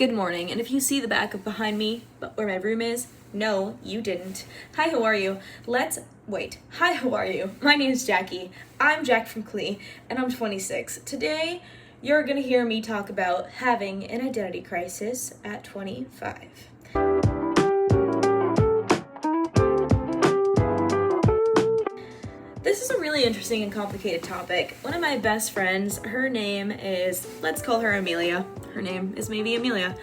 good morning. And if you see the back of behind me, where my room is, no, you didn't. Hi, how are you? Hi, how are you? My name is Jackie. I'm Jack from Clee, and I'm 26. Today, you're gonna hear me talk about having an identity crisis at 25. This is a really interesting and complicated topic. One of my best friends, her name is, let's call her Amelia. Her name is maybe Amelia.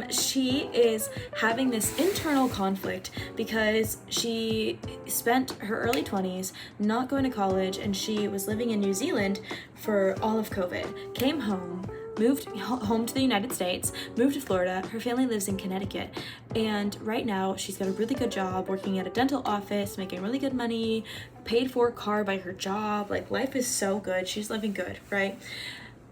She is having this internal conflict because she spent her early 20s not going to college, and she was living in New Zealand for all of COVID. Came home, moved home to the United States, moved to Florida. Her family lives in Connecticut, and right now she's got a really good job working at a dental office, making really good money, paid for a car by her job. Like, life is so good. She's living good, right?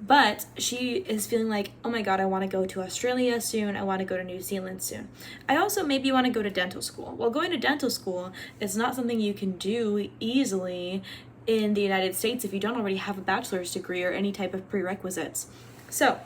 But she is feeling like, oh my God, I want to go to Australia soon. I want to go to New Zealand soon. I also maybe want to go to dental school. Well, going to dental school is not something you can do easily in the United States if you don't already have a bachelor's degree or any type of prerequisites. So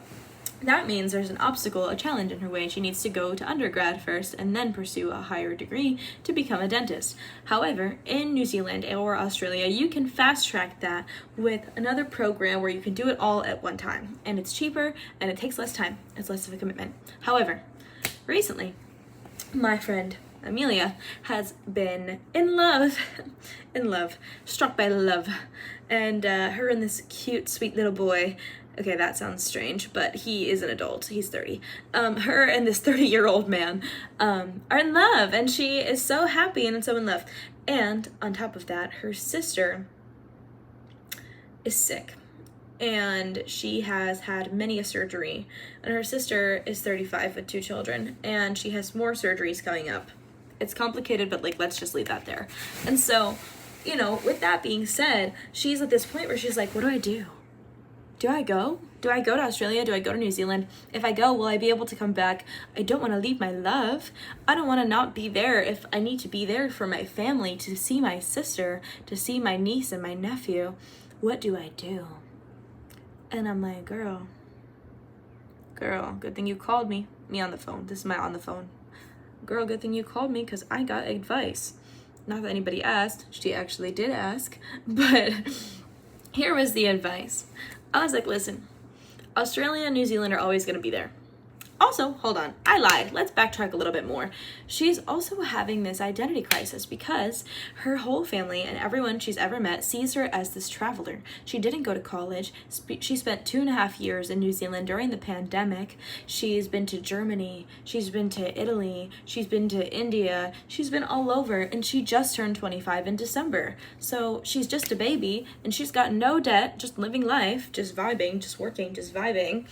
that means there's an obstacle, a challenge in her way. She needs to go to undergrad first and then pursue a higher degree to become a dentist. However, in New Zealand or Australia, you can fast track that with another program where you can do it all at one time. And it's cheaper and it takes less time. It's less of a commitment. However, recently, my friend Amelia has been in love, struck by love. And her and this cute, sweet little boy, okay, that sounds strange, but he is an adult. He's 30. Her and this 30-year-old man are in love, and she is so happy and so in love. And on top of that, her sister is sick, and she has had many a surgery. And her sister is 35 with 2 children, and she has more surgeries coming up. It's complicated, but let's just leave that there. And so, with that being said, she's at this point where she's like, what do I do? Do I go? Do I go to Australia? Do I go to New Zealand? If I go, will I be able to come back? I don't want to leave my love. I don't want to not be there if I need to be there for my family, to see my sister, to see my niece and my nephew. What do I do? And I'm like, girl, good thing you called me. Me on the phone. This is my on the phone. Girl, good thing you called me, because I got advice. Not that anybody asked. She actually did ask. But here was the advice. I was like, listen, Australia and New Zealand are always going to be there. Also, hold on, I lied. Let's backtrack a little bit more. She's also having this identity crisis because her whole family and everyone she's ever met sees her as this traveler. She didn't go to college. She spent 2.5 years in New Zealand during the pandemic. She's been to Germany. She's been to Italy. She's been to India. She's been all over, and she just turned 25 in December. So she's just a baby, and she's got no debt, just living life, just vibing, just working, just vibing.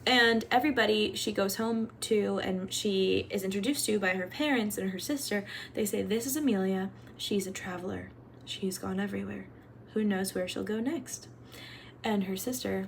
And everybody she goes home to and she is introduced to by her parents and her sister, they say, this is Amelia. She's a traveler. She's gone everywhere. Who knows where she'll go next? And her sister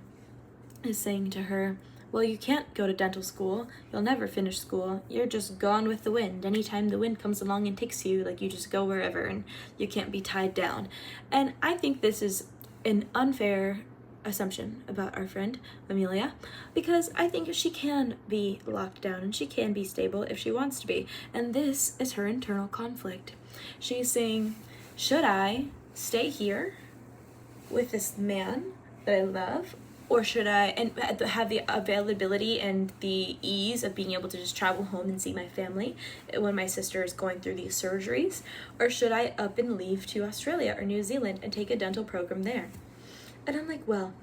is saying to her, well, you can't go to dental school. You'll never finish school. You're just gone with the wind. Anytime the wind comes along and takes you, you just go wherever, and you can't be tied down. And I think this is an unfair assumption about our friend Amelia, because I think she can be locked down and she can be stable if she wants to be. And this is her internal conflict. She's saying, should I stay here with this man that I love, or should I have the availability and the ease of being able to just travel home and see my family when my sister is going through these surgeries? Or should I up and leave to Australia or New Zealand and take a dental program there? And I'm like, well,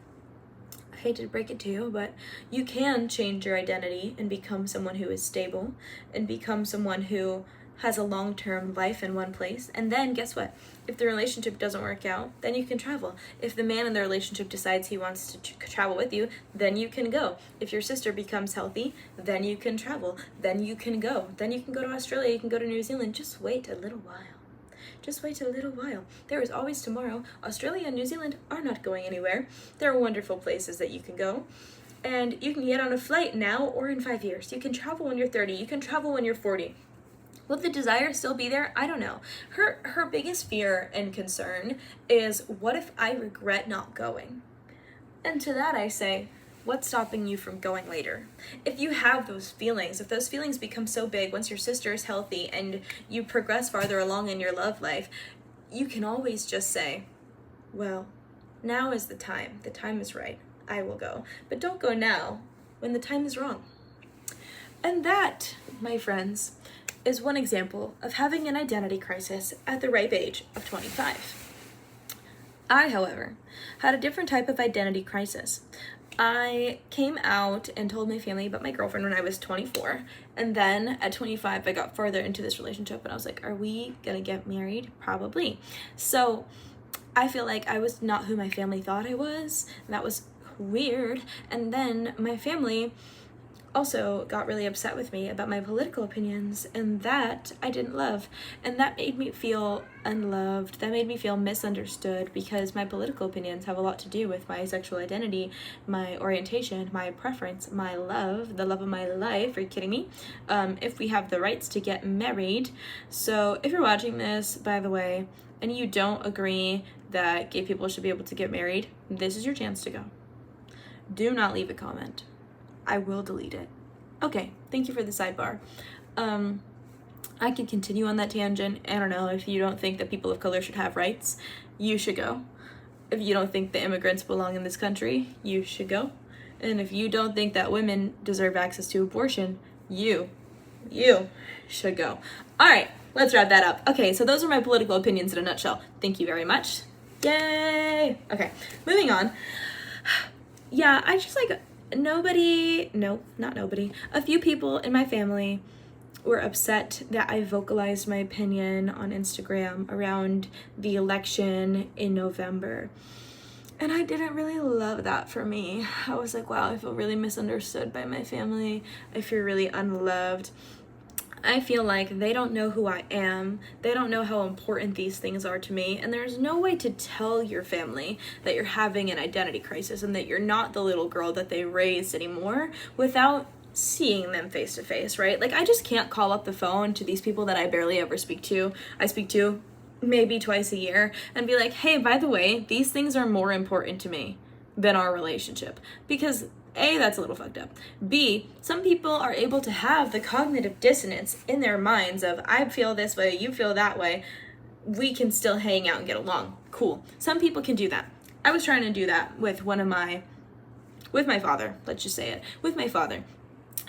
I hate to break it to you, but you can change your identity and become someone who is stable and become someone who has a long-term life in one place. And then guess what? If the relationship doesn't work out, then you can travel. If the man in the relationship decides he wants to travel with you, then you can go. If your sister becomes healthy, then you can travel. Then you can go. Then you can go to Australia. You can go to New Zealand. Just wait a little while. Just wait a little while. There is always tomorrow. Australia and New Zealand are not going anywhere. There are wonderful places that you can go. And you can get on a flight now or in 5 years. You can travel when you're 30. You can travel when you're 40. Will the desire still be there? I don't know. Her biggest fear and concern is, what if I regret not going? And to that I say, What's stopping you from going later? If you have those feelings, if those feelings become so big once your sister is healthy and you progress farther along in your love life, you can always just say, well, now is the time. The time is right. I will go. But don't go now when the time is wrong. And that, my friends, is one example of having an identity crisis at the ripe age of 25. I, however, had a different type of identity crisis. I came out and told my family about my girlfriend when I was 24. And then at 25, I got further into this relationship and I was like, are we gonna get married? Probably. So I feel like I was not who my family thought I was. And that was weird. And then my family also got really upset with me about my political opinions, and that I didn't love. And that made me feel unloved. That made me feel misunderstood, because my political opinions have a lot to do with my sexual identity, my orientation, my preference, my love, the love of my life. Are you kidding me? If we have the rights to get married. So if you're watching this, by the way, and you don't agree that gay people should be able to get married, this is your chance to go. Do not leave a comment. I will delete it. Okay, thank you for the sidebar. I could continue on that tangent. I don't know, if you don't think that people of color should have rights, you should go. If you don't think the immigrants belong in this country, you should go. And if you don't think that women deserve access to abortion, you should go. All right, let's wrap that up. Okay, so those are my political opinions in a nutshell. Thank you very much. Yay! Okay, moving on. Yeah, I just like... a few people in my family were upset that I vocalized my opinion on Instagram around the election in November. And I didn't really love that for me. I was like, wow, I feel really misunderstood by my family. I feel really unloved. I feel like they don't know who I am. They don't know how important these things are to me. And there's no way to tell your family that you're having an identity crisis and that you're not the little girl that they raised anymore without seeing them face to face, right? Like, I just can't call up the phone to these people that I barely ever speak to. I speak to maybe twice a year and be like, hey, by the way, these things are more important to me than our relationship. Because A, that's a little fucked up. B, some people are able to have the cognitive dissonance in their minds of, I feel this way, you feel that way. We can still hang out and get along. Cool. Some people can do that. I was trying to do that with my father, let's just say it, with my father.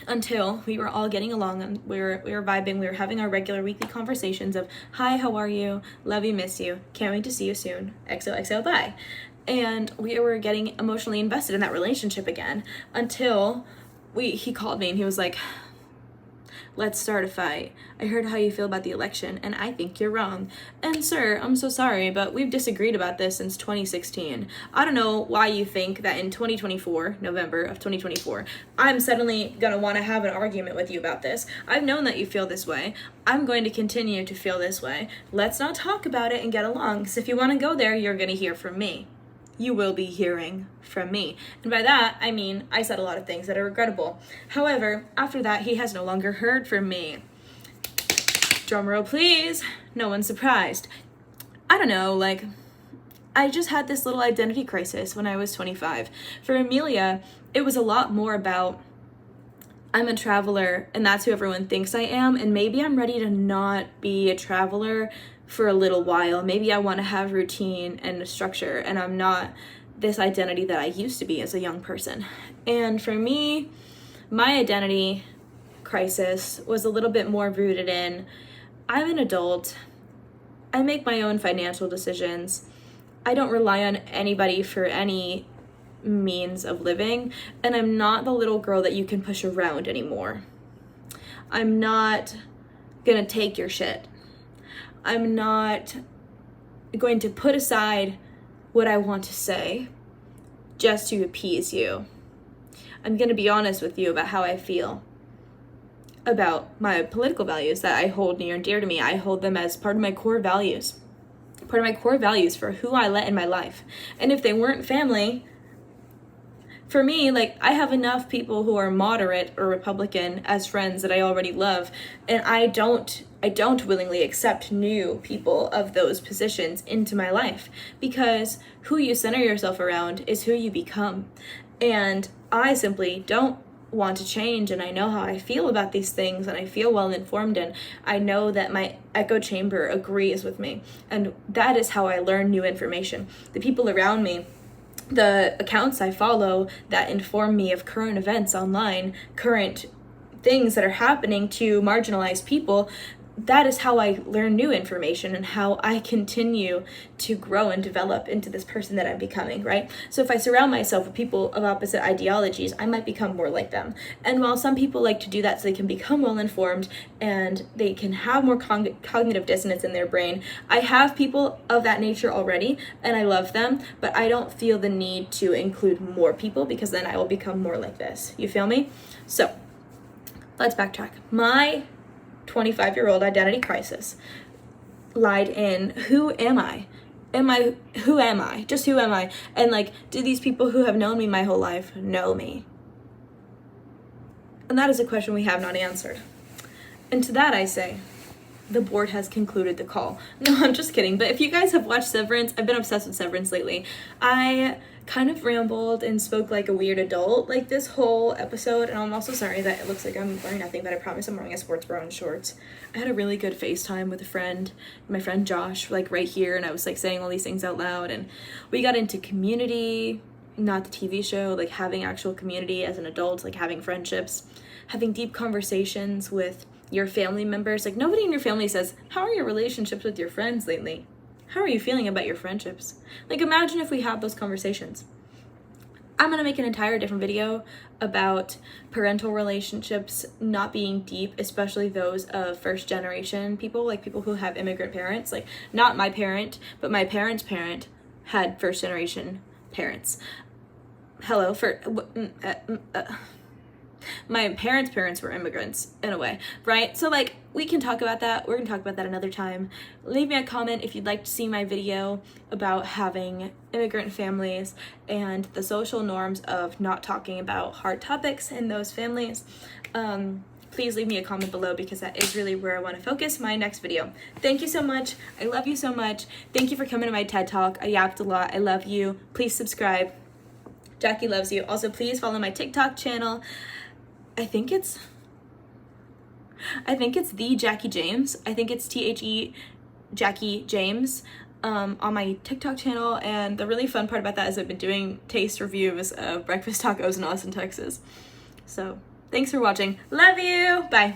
Until we were all getting along and we were vibing, we were having our regular weekly conversations of, hi, how are you? Love you, miss you. Can't wait to see you soon. XOXO, bye. And we were getting emotionally invested in that relationship again until he called me and he was like, let's start a fight. I heard how you feel about the election and I think you're wrong. And sir, I'm so sorry, but we've disagreed about this since 2016. I don't know why you think that in 2024, November of 2024, I'm suddenly gonna wanna have an argument with you about this. I've known that you feel this way. I'm going to continue to feel this way. Let's not talk about it and get along, because if you wanna go there, you're gonna hear from me. You will be hearing from me. And by that, I mean, I said a lot of things that are regrettable. However, after that, he has no longer heard from me. Drumroll, please. No one's surprised. I don't know, like, I just had this little identity crisis when I was 25. For Amelia, it was a lot more about, I'm a traveler, and that's who everyone thinks I am, and maybe I'm ready to not be a traveler for a little while. Maybe I want to have routine and a structure, and I'm not this identity that I used to be as a young person. And for me, my identity crisis was a little bit more rooted in, I'm an adult, I make my own financial decisions, I don't rely on anybody for any means of living, and I'm not the little girl that you can push around anymore. I'm not gonna take your shit. I'm not going to put aside what I want to say just to appease you. I'm going to be honest with you about how I feel about my political values that I hold near and dear to me. I hold them as part of my core values. Part of my core values for who I let in my life. And if they weren't family, for me, like, I have enough people who are moderate or Republican as friends that I already love, and I don't willingly accept new people of those positions into my life, because who you center yourself around is who you become. And I simply don't want to change, and I know how I feel about these things, and I feel well informed, and I know that my echo chamber agrees with me, and that is how I learn new information. The people around me, the accounts I follow that inform me of current events online, current things that are happening to marginalized people, that is how I learn new information and how I continue to grow and develop into this person that I'm becoming, right? So if I surround myself with people of opposite ideologies, I might become more like them. And while some people like to do that so they can become well informed and they can have more cognitive dissonance in their brain, I have people of that nature already and I love them, but I don't feel the need to include more people because then I will become more like this. You feel me? So let's backtrack. My 25-year-old identity crisis lied in who am I? Who am I? Just who am I? And like, do these people who have known me my whole life know me? And that is a question we have not answered. And to that I say, the board has concluded the call. No, I'm just kidding. But if you guys have watched Severance, I've been obsessed with Severance lately. I kind of rambled and spoke like a weird adult like this whole episode, and I'm also sorry that it looks like I'm wearing nothing, but I promise I'm wearing a sports bra and shorts. I had a really good FaceTime with a friend, my friend Josh, like right here, and I was like saying all these things out loud, and we got into community, not the TV show, like having actual community as an adult, like having friendships, having deep conversations with your family members. Like nobody in your family says, how are your relationships with your friends lately? How are you feeling about your friendships? Like imagine if we had those conversations. I'm gonna make an entire different video about parental relationships not being deep, especially those of first generation people, like people who have immigrant parents, like not my parent, but my parents' parent had first generation parents. Hello, my parents' parents were immigrants in a way, right? So like we can talk about that. We're gonna talk about that another time. Leave me a comment if you'd like to see my video about having immigrant families and the social norms of not talking about hard topics in those families. Please leave me a comment below because that is really where I want to focus my next video. Thank you so much. I love you so much. Thank you for coming to my TED Talk. I yapped a lot. I love you. Please subscribe. Jackie loves you. Also, please follow my TikTok channel. I think it's the Jackie James. I think it's THE Jackie James on my TikTok channel. And the really fun part about that is I've been doing taste reviews of breakfast tacos in Austin, Texas. So thanks for watching. Love you. Bye.